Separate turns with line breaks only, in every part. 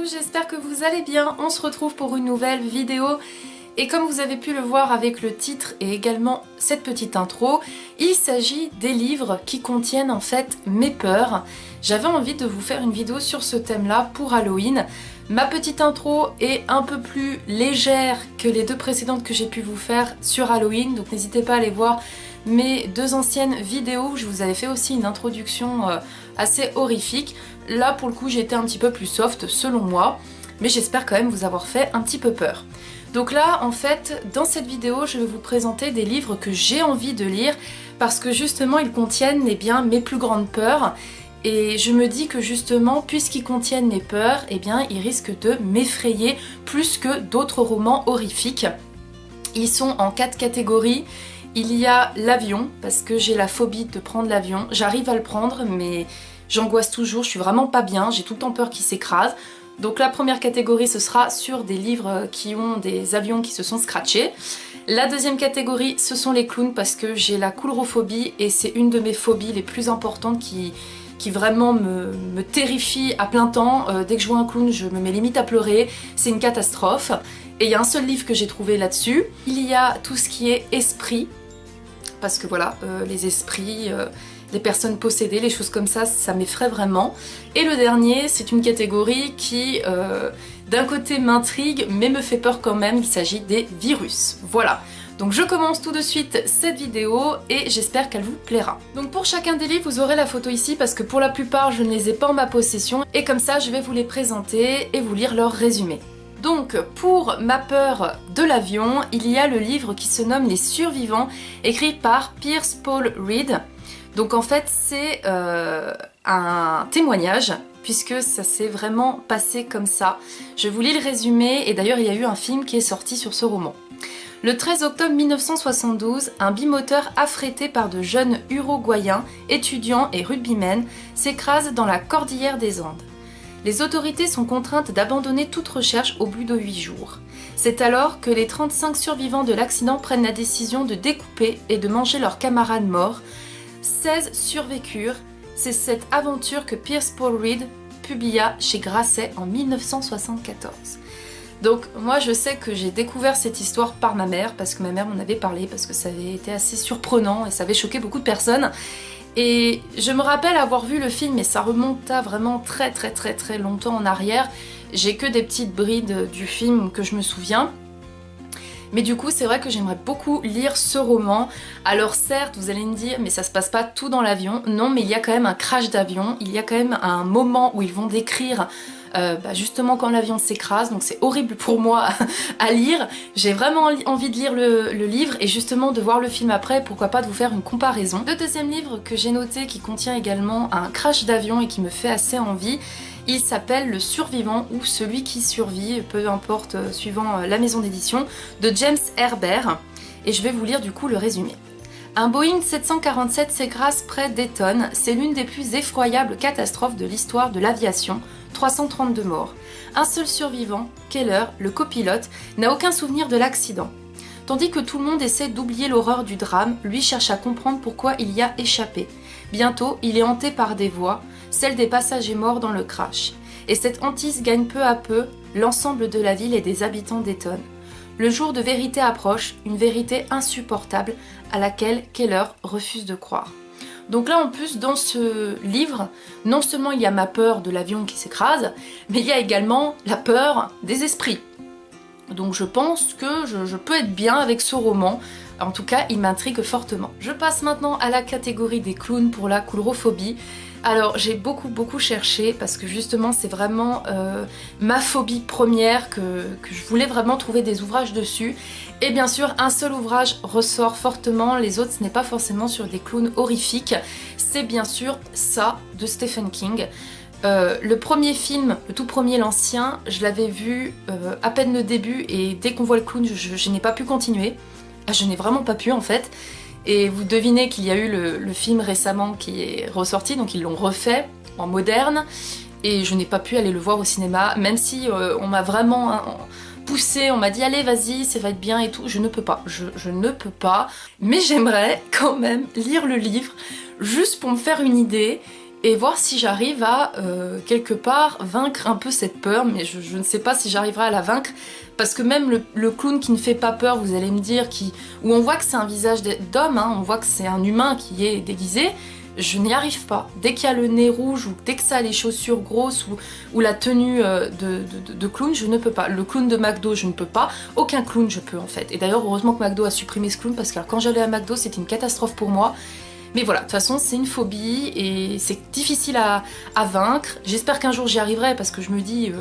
tous, j'espère que vous allez bien. On se retrouve pour une nouvelle vidéo. Et comme vous avez pu le voir avec le titre et également cette petite intro, il s'agit des livres qui contiennent en fait mes peurs. J'avais envie de vous faire une vidéo sur ce thème-là pour Halloween. Ma petite intro est un peu plus légère que les deux précédentes que j'ai pu vous faire sur Halloween, donc n'hésitez pas à aller voir mes deux anciennes vidéos où je vous avais fait aussi une introduction assez horrifique. Là pour le coup j'ai été un petit peu plus soft selon moi, mais j'espère quand même vous avoir fait un petit peu peur. Donc là en fait dans cette vidéo je vais vous présenter des livres que j'ai envie de lire parce que justement ils contiennent mes plus grandes peurs. Et je me dis que justement, puisqu'ils contiennent mes peurs, eh bien, ils risquent de m'effrayer plus que d'autres romans horrifiques. Ils sont en 4 catégories. Il y a l'avion, parce que j'ai la phobie de prendre l'avion. J'arrive à le prendre, mais j'angoisse toujours, je suis vraiment pas bien, j'ai tout le temps peur qu'il s'écrase. Donc la première catégorie, ce sera sur des livres qui ont des avions qui se sont scratchés. La deuxième catégorie, ce sont les clowns, parce que j'ai la coulrophobie, et c'est une de mes phobies les plus importantes qui vraiment me terrifie à plein temps. Dès que je vois un clown, je me mets limite à pleurer. C'est une catastrophe. Et il y a un seul livre que j'ai trouvé là-dessus. Il y a tout ce qui est esprit. Parce que voilà, les esprits, les personnes possédées, les choses comme ça m'effraie vraiment. Et le dernier, c'est une catégorie qui, d'un côté, m'intrigue, mais me fait peur quand même. Il s'agit des virus. Voilà. Donc je commence tout de suite cette vidéo et j'espère qu'elle vous plaira. Donc pour chacun des livres, vous aurez la photo ici parce que pour la plupart, je ne les ai pas en ma possession. Et comme ça, je vais vous les présenter et vous lire leur résumé. Donc pour ma peur de l'avion, il y a le livre qui se nomme Les Survivants, écrit par Pierce Paul Reed. Donc en fait, c'est un témoignage, puisque ça s'est vraiment passé comme ça. Je vous lis le résumé, et d'ailleurs il y a eu un film qui est sorti sur ce roman. Le 13 octobre 1972, un bimoteur affrété par de jeunes Uruguayens, étudiants et rugbymen, s'écrase dans la cordillère des Andes. Les autorités sont contraintes d'abandonner toute recherche au bout de 8 jours. C'est alors que les 35 survivants de l'accident prennent la décision de découper et de manger leurs camarades morts. 16 survécurent. C'est cette aventure que Pierce Paul Reed publia chez Grasset en 1974. Donc moi je sais que j'ai découvert cette histoire par ma mère, parce que ma mère m'en avait parlé, parce que ça avait été assez surprenant et ça avait choqué beaucoup de personnes. Et je me rappelle avoir vu le film, et ça remonte à vraiment très longtemps en arrière. J'ai que des petites brides du film que je me souviens. Mais du coup c'est vrai que j'aimerais beaucoup lire ce roman. Alors certes vous allez me dire mais ça se passe pas tout dans l'avion. Non, mais il y a quand même un crash d'avion, il y a quand même un moment où ils vont décrire justement quand l'avion s'écrase, donc c'est horrible pour moi à lire. J'ai vraiment envie de lire le livre et justement de voir le film après, pourquoi pas de vous faire une comparaison. Le deuxième livre que j'ai noté qui contient également un crash d'avion et qui me fait assez envie, il s'appelle Le Survivant ou Celui qui survit, peu importe suivant la maison d'édition, de James Herbert, et je vais vous lire du coup le résumé. Un Boeing 747 s'écrase près d'Eton, c'est l'une des plus effroyables catastrophes de l'histoire de l'aviation, 332 morts. Un seul survivant, Keller, le copilote, n'a aucun souvenir de l'accident. Tandis que tout le monde essaie d'oublier l'horreur du drame, lui cherche à comprendre pourquoi il y a échappé. Bientôt, il est hanté par des voix, celles des passagers morts dans le crash. Et cette hantise gagne peu à peu l'ensemble de la ville et des habitants d'Eton. Le jour de vérité approche, une vérité insupportable à laquelle Keller refuse de croire. Donc là en plus dans ce livre, non seulement il y a ma peur de l'avion qui s'écrase, mais il y a également la peur des esprits. Donc je pense que je peux être bien avec ce roman, en tout cas il m'intrigue fortement. Je passe maintenant à la catégorie des clowns pour la coulrophobie. Alors j'ai beaucoup cherché parce que justement c'est vraiment ma phobie première que je voulais vraiment trouver des ouvrages dessus. Et bien sûr un seul ouvrage ressort fortement, les autres ce n'est pas forcément sur des clowns horrifiques, c'est bien sûr ça de Stephen King. Le premier film, le tout premier, l'ancien, je l'avais vu à peine le début et dès qu'on voit le clown je n'ai pas pu continuer. Je n'ai vraiment pas pu en fait. Et vous devinez qu'il y a eu le film récemment qui est ressorti, donc ils l'ont refait en moderne. Et je n'ai pas pu aller le voir au cinéma, même si on m'a vraiment poussé, on m'a dit allez vas-y, ça va être bien et tout. Je ne peux pas, je ne peux pas. Mais j'aimerais quand même lire le livre, juste pour me faire une idée. et voir si j'arrive à, quelque part, vaincre un peu cette peur, mais je ne sais pas si j'arriverai à la vaincre, parce que même le clown qui ne fait pas peur, vous allez me dire, où on voit que c'est un visage d'homme, hein, on voit que c'est un humain qui est déguisé, je n'y arrive pas. Dès qu'il y a le nez rouge, ou dès que ça a les chaussures grosses, ou la tenue de clown, je ne peux pas. Le clown de McDo, je ne peux pas. Aucun clown, je peux en fait. Et d'ailleurs, heureusement que McDo a supprimé ce clown, parce que quand j'allais à McDo, c'était une catastrophe pour moi. Mais voilà, de toute façon, c'est une phobie, et c'est difficile à vaincre. J'espère qu'un jour j'y arriverai, parce que je me dis,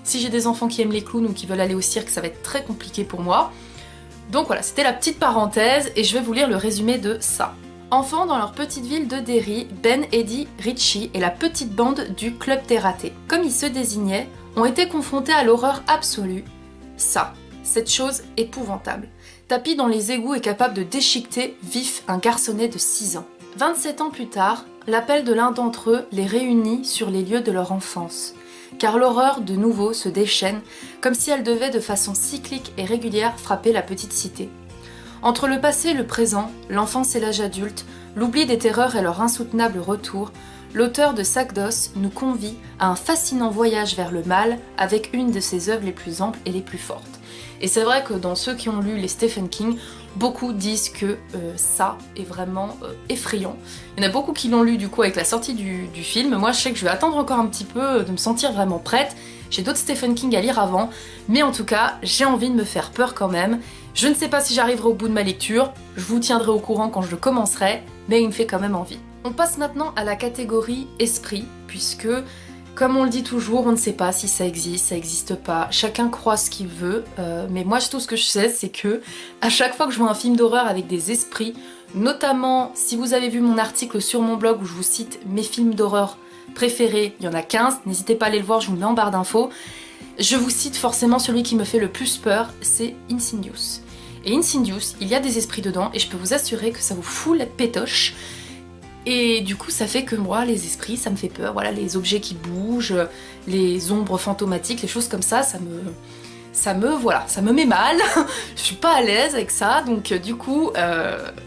si j'ai des enfants qui aiment les clowns ou qui veulent aller au cirque, ça va être très compliqué pour moi. Donc voilà, c'était la petite parenthèse, et je vais vous lire le résumé de ça. Enfants dans leur petite ville de Derry, Ben, Eddie, Richie et la petite bande du Club des Ratés, comme ils se désignaient, ont été confrontés à l'horreur absolue. Ça, cette chose épouvantable. Tapi dans les égouts est capable de déchiqueter vif un garçonnet de 6 ans. 27 ans plus tard, l'appel de l'un d'entre eux les réunit sur les lieux de leur enfance. Car l'horreur de nouveau se déchaîne, comme si elle devait de façon cyclique et régulière frapper la petite cité. Entre le passé et le présent, l'enfance et l'âge adulte, l'oubli des terreurs et leur insoutenable retour, l'auteur de Sac d'os nous convie à un fascinant voyage vers le mal avec une de ses œuvres les plus amples et les plus fortes. Et c'est vrai que dans ceux qui ont lu les Stephen King, beaucoup disent que ça est vraiment effrayant. Il y en a beaucoup qui l'ont lu du coup avec la sortie du film. Moi je sais que je vais attendre encore un petit peu de me sentir vraiment prête. J'ai d'autres Stephen King à lire avant, mais en tout cas j'ai envie de me faire peur quand même. Je ne sais pas si j'arriverai au bout de ma lecture, je vous tiendrai au courant quand je le commencerai, mais il me fait quand même envie. On passe maintenant à la catégorie esprit, puisque, comme on le dit toujours, on ne sait pas si ça existe pas, chacun croit ce qu'il veut, mais moi tout ce que je sais c'est que, à chaque fois que je vois un film d'horreur avec des esprits, notamment si vous avez vu mon article sur mon blog où je vous cite mes films d'horreur préférés, il y en a 15, n'hésitez pas à aller le voir, je vous le mets en barre d'infos. Je vous cite forcément celui qui me fait le plus peur, c'est Insidious. Et Insidious, il y a des esprits dedans et je peux vous assurer que ça vous fout la pétoche. Et du coup ça fait que moi, les esprits, ça me fait peur. Voilà, les objets qui bougent, les ombres fantomatiques, les choses comme ça, ça me met mal. Je suis pas à l'aise avec ça, donc du coup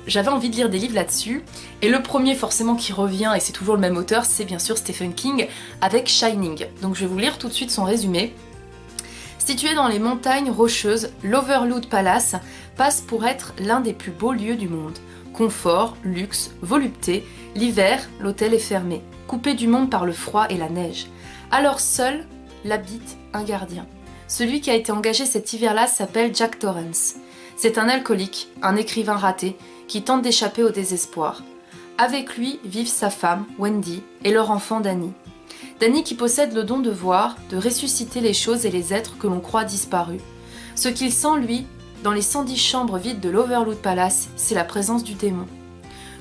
j'avais envie de lire des livres là-dessus. Et le premier forcément qui revient, et c'est toujours le même auteur, c'est bien sûr Stephen King avec Shining. Donc je vais vous lire tout de suite son résumé. Situé dans les montagnes rocheuses, l'Overlook Palace passe pour être l'un des plus beaux lieux du monde. Confort, luxe, volupté, l'hiver, l'hôtel est fermé, coupé du monde par le froid et la neige. Alors seul l'habite un gardien. Celui qui a été engagé cet hiver-là s'appelle Jack Torrance. C'est un alcoolique, un écrivain raté, qui tente d'échapper au désespoir. Avec lui vivent sa femme, Wendy, et leur enfant Danny. Danny qui possède le don de voir, de ressusciter les choses et les êtres que l'on croit disparus. Ce qu'il sent, lui, dans les 110 chambres vides de l'Overlook Palace, c'est la présence du démon.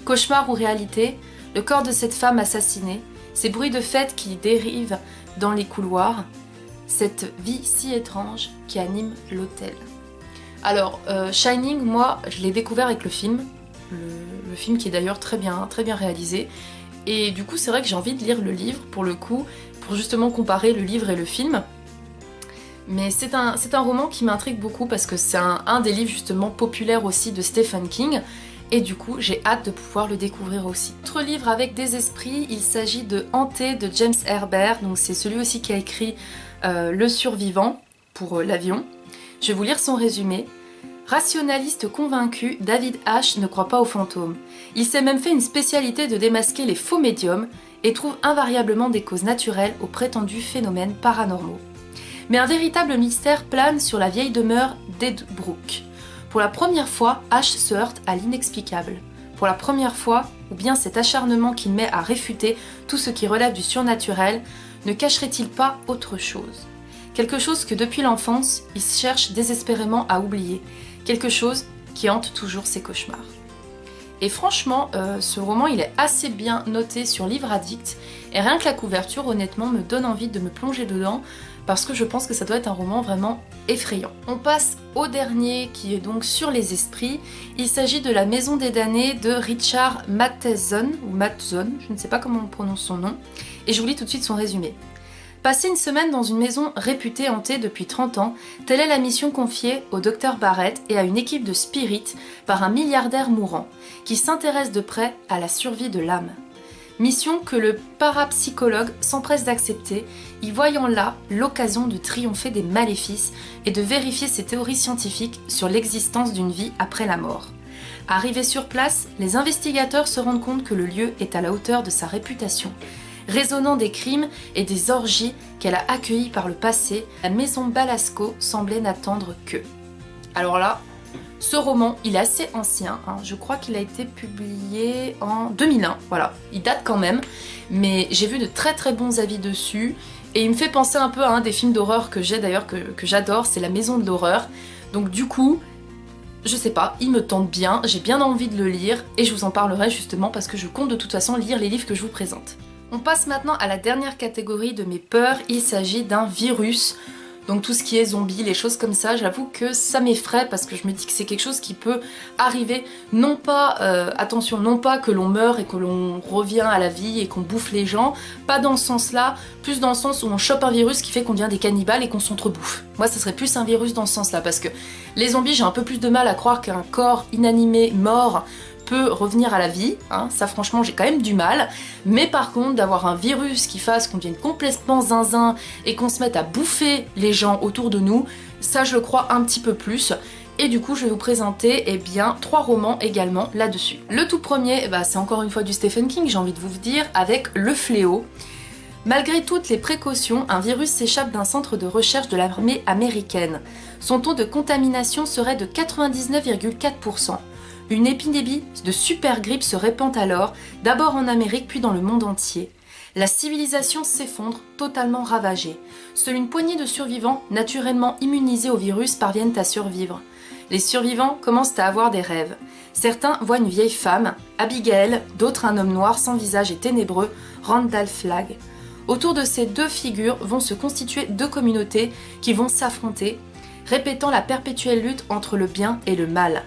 Cauchemar ou réalité, le corps de cette femme assassinée, ces bruits de fête qui dérivent dans les couloirs, cette vie si étrange qui anime l'hôtel. Alors, Shining, moi, je l'ai découvert avec le film, le film qui est d'ailleurs très bien réalisé. Et du coup, c'est vrai que j'ai envie de lire le livre, pour le coup, pour justement comparer le livre et le film. Mais c'est un roman qui m'intrigue beaucoup parce que c'est un des livres justement populaires aussi de Stephen King. Et du coup, j'ai hâte de pouvoir le découvrir aussi. Autre livre avec des esprits, il s'agit de Hanté de James Herbert. Donc c'est celui aussi qui a écrit Le Survivant pour l'avion. Je vais vous lire son résumé. Rationaliste convaincu, David H. ne croit pas aux fantômes. Il s'est même fait une spécialité de démasquer les faux médiums et trouve invariablement des causes naturelles aux prétendus phénomènes paranormaux. Mais un véritable mystère plane sur la vieille demeure d'Edbrook. Pour la première fois, H se heurte à l'inexplicable. Pour la première fois, ou bien cet acharnement qu'il met à réfuter tout ce qui relève du surnaturel, ne cacherait-il pas autre chose ? Quelque chose que depuis l'enfance, il cherche désespérément à oublier. Quelque chose qui hante toujours ses cauchemars. Et franchement, ce roman il est assez bien noté sur Livre Addict, et rien que la couverture honnêtement me donne envie de me plonger dedans, parce que je pense que ça doit être un roman vraiment effrayant. On passe au dernier qui est donc sur les esprits. Il s'agit de La Maison des damnés de Richard Matheson, ou Matheson, je ne sais pas comment on prononce son nom, et je vous lis tout de suite son résumé. Passer une semaine dans une maison réputée hantée depuis 30 ans, telle est la mission confiée au Dr Barrett et à une équipe de spirites par un milliardaire mourant, qui s'intéresse de près à la survie de l'âme. Mission que le parapsychologue s'empresse d'accepter, y voyant là l'occasion de triompher des maléfices et de vérifier ses théories scientifiques sur l'existence d'une vie après la mort. Arrivés sur place, les investigateurs se rendent compte que le lieu est à la hauteur de sa réputation. Résonnant des crimes et des orgies qu'elle a accueillis par le passé, la maison Balasco semblait n'attendre que. Alors là, ce roman, il est assez ancien, hein. Je crois qu'il a été publié en 2001, voilà, il date quand même, mais j'ai vu de très très bons avis dessus, et il me fait penser un peu à un des films d'horreur que j'ai d'ailleurs, que j'adore, c'est La Maison de l'Horreur, donc du coup, je sais pas, il me tente bien, j'ai bien envie de le lire, et je vous en parlerai justement parce que je compte de toute façon lire les livres que je vous présente. On passe maintenant à la dernière catégorie de mes peurs, il s'agit d'un virus. Donc tout ce qui est zombies, les choses comme ça, j'avoue que ça m'effraie parce que je me dis que c'est quelque chose qui peut arriver, non pas, attention, non pas que l'on meurt et que l'on revient à la vie et qu'on bouffe les gens, pas dans ce sens-là, plus dans le sens où on chope un virus qui fait qu'on devient des cannibales et qu'on s'entrebouffe. Moi ça serait plus un virus dans ce sens-là parce que les zombies, j'ai un peu plus de mal à croire qu'un corps inanimé, mort, peut revenir à la vie, hein, ça franchement j'ai quand même du mal, mais par contre d'avoir un virus qui fasse qu'on devienne complètement zinzin et qu'on se mette à bouffer les gens autour de nous, ça je le crois un petit peu plus. Et du coup je vais vous présenter eh bien 3 romans également là-dessus. Le tout premier, c'est encore une fois du Stephen King, j'ai envie de vous dire, avec Le Fléau. Malgré toutes les précautions, un virus s'échappe d'un centre de recherche de l'armée américaine. Son taux de contamination serait de 99,4%. Une épidémie de super grippe se répand alors, d'abord en Amérique puis dans le monde entier. La civilisation s'effondre, totalement ravagée. Seule une poignée de survivants, naturellement immunisés au virus, parviennent à survivre. Les survivants commencent à avoir des rêves. Certains voient une vieille femme, Abigail, d'autres un homme noir sans visage et ténébreux, Randall Flagg. Autour de ces 2 figures vont se constituer 2 communautés qui vont s'affronter, répétant la perpétuelle lutte entre le bien et le mal.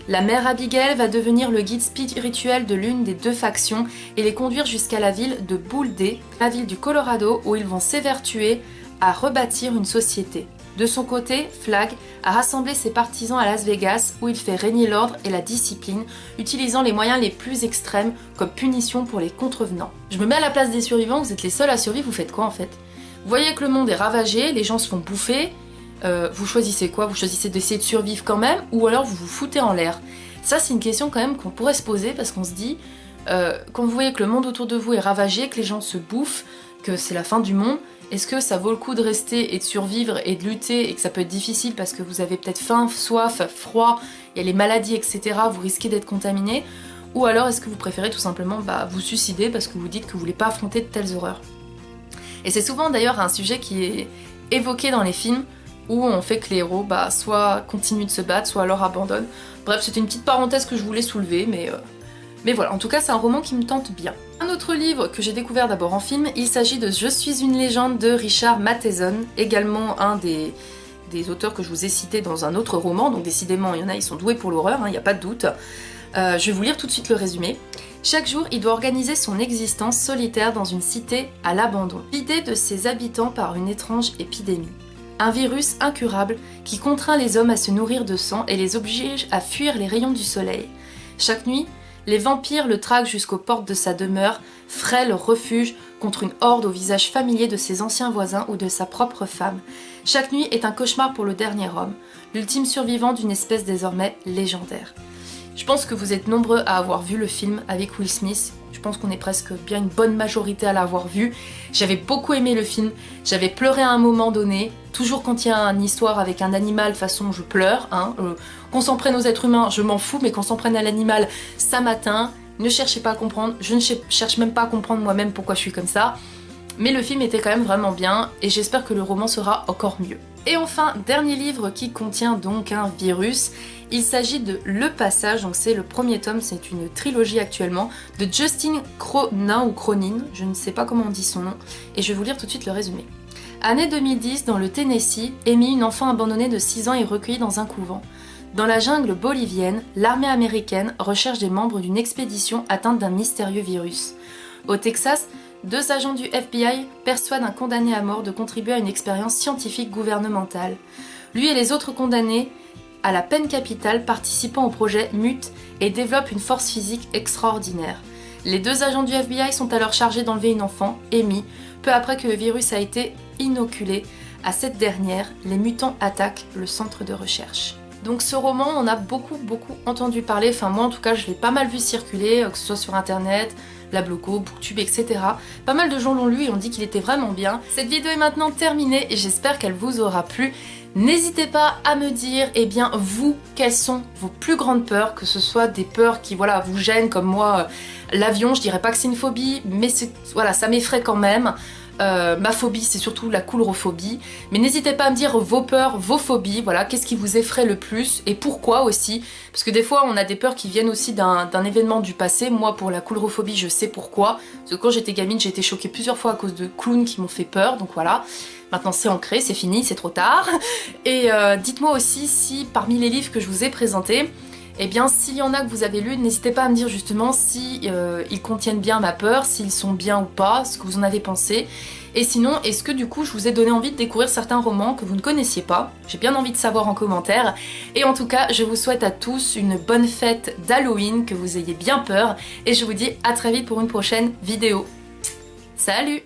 La mère Abigail va devenir le guide spirituel de l'une des 2 factions et les conduire jusqu'à la ville de Boulder, la ville du Colorado, où ils vont s'évertuer à rebâtir une société. De son côté, Flagg a rassemblé ses partisans à Las Vegas, où il fait régner l'ordre et la discipline, utilisant les moyens les plus extrêmes comme punition pour les contrevenants. Je me mets à la place des survivants, vous êtes les seuls à survivre, vous faites quoi en fait? Vous voyez que le monde est ravagé, les gens se font bouffer. Vous choisissez quoi? Vous choisissez d'essayer de survivre quand même ou alors vous vous foutez en l'air? Ça c'est une question quand même qu'on pourrait se poser parce qu'on se dit quand vous voyez que le monde autour de vous est ravagé, que les gens se bouffent, que c'est la fin du monde, est-ce que ça vaut le coup de rester et de survivre et de lutter et que ça peut être difficile parce que vous avez peut-être faim, soif, froid, il y a les maladies etc, vous risquez d'être contaminé, ou alors est-ce que vous préférez tout simplement vous suicider parce que vous dites que vous voulez pas affronter de telles horreurs? Et c'est souvent d'ailleurs un sujet qui est évoqué dans les films où on fait que les héros soit continuent de se battre, soit alors abandonnent. Bref, c'était une petite parenthèse que je voulais soulever, mais voilà, en tout cas c'est un roman qui me tente bien. Un autre livre que j'ai découvert d'abord en film, il s'agit de Je suis une légende de Richard Matheson, également un des auteurs que je vous ai cités dans un autre roman, donc décidément il y en a, ils sont doués pour l'horreur, il n'y a pas de doute. Je vais vous lire tout de suite le résumé. Chaque jour, il doit organiser son existence solitaire dans une cité à l'abandon, vidée de ses habitants par une étrange épidémie. Un virus incurable qui contraint les hommes à se nourrir de sang et les oblige à fuir les rayons du soleil. Chaque nuit, les vampires le traquent jusqu'aux portes de sa demeure, frêle refuge contre une horde au visage familier de ses anciens voisins ou de sa propre femme. Chaque nuit est un cauchemar pour le dernier homme, l'ultime survivant d'une espèce désormais légendaire. Je pense que vous êtes nombreux à avoir vu le film avec Will Smith. Je pense qu'on est presque bien une bonne majorité à l'avoir vu. J'avais beaucoup aimé le film, j'avais pleuré à un moment donné. Toujours quand il y a une histoire avec un animal, façon je pleure. Qu'on s'en prenne aux êtres humains, je m'en fous, mais qu'on s'en prenne à l'animal, ça m'atteint. Ne cherchez pas à comprendre, je ne cherche même pas à comprendre moi-même pourquoi je suis comme ça. Mais le film était quand même vraiment bien et j'espère que le roman sera encore mieux. Et enfin, dernier livre qui contient donc un virus. Il s'agit de Le Passage, donc c'est le premier tome, c'est une trilogie actuellement, de Justin Cronin ou Cronin, je ne sais pas comment on dit son nom, et je vais vous lire tout de suite le résumé. Année 2010, dans le Tennessee, Amy, une enfant abandonnée de 6 ans, est recueillie dans un couvent. Dans la jungle bolivienne, l'armée américaine recherche des membres d'une expédition atteinte d'un mystérieux virus. Au Texas, 2 agents du FBI persuadent un condamné à mort de contribuer à une expérience scientifique gouvernementale. Lui et les autres condamnés à la peine capitale participant au projet MUT et développent une force physique extraordinaire. Les 2 agents du FBI sont alors chargés d'enlever une enfant, Amy, peu après que le virus a été inoculé à cette dernière. Les mutants attaquent le centre de recherche. Donc ce roman, on a beaucoup entendu parler, enfin moi en tout cas je l'ai pas mal vu circuler, que ce soit sur internet, Blablaco, Booktube, etc. Pas mal de gens l'ont lu et ont dit qu'il était vraiment bien. Cette vidéo est maintenant terminée et j'espère qu'elle vous aura plu. N'hésitez pas à me dire, eh bien vous, quelles sont vos plus grandes peurs, que ce soit des peurs qui voilà, vous gênent comme moi, l'avion, je dirais pas que c'est une phobie, mais voilà, ça m'effraie quand même. Ma phobie c'est surtout la coulrophobie, mais n'hésitez pas à me dire vos peurs, vos phobies, voilà, qu'est-ce qui vous effraie le plus et pourquoi aussi, parce que des fois on a des peurs qui viennent aussi d'un événement du passé. Moi pour la coulrophobie je sais pourquoi, parce que quand j'étais gamine j'ai été choquée plusieurs fois à cause de clowns qui m'ont fait peur, donc voilà, maintenant c'est ancré, c'est fini, c'est trop tard. Et dites-moi aussi si parmi les livres que je vous ai présentés, eh bien s'il y en a que vous avez lus, n'hésitez pas à me dire justement si ils contiennent bien ma peur, s'ils sont bien ou pas, ce que vous en avez pensé. Et sinon, est-ce que du coup je vous ai donné envie de découvrir certains romans que vous ne connaissiez pas? J'ai bien envie de savoir en commentaire. Et en tout cas, je vous souhaite à tous une bonne fête d'Halloween, que vous ayez bien peur. Et je vous dis à très vite pour une prochaine vidéo. Salut!